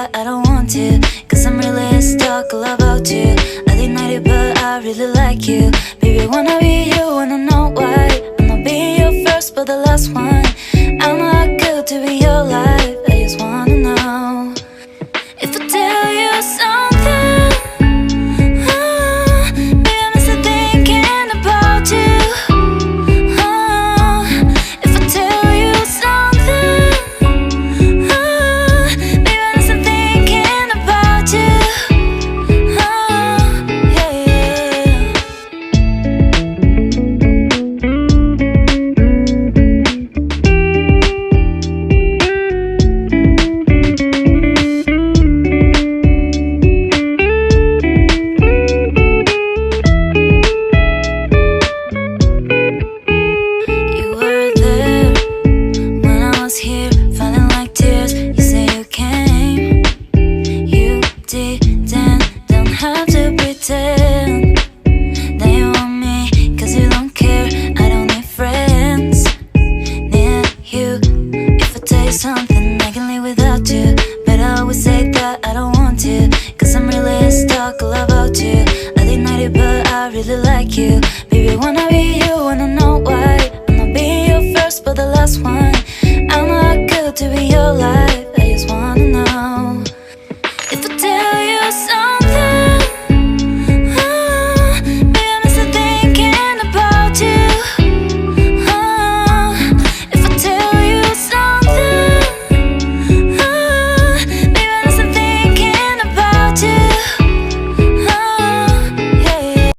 but I don't want to, cause I'm really stuck all about you. I denied it but I really like you. Baby, wanna be you, wanna know why. I'm not being your first but the last one.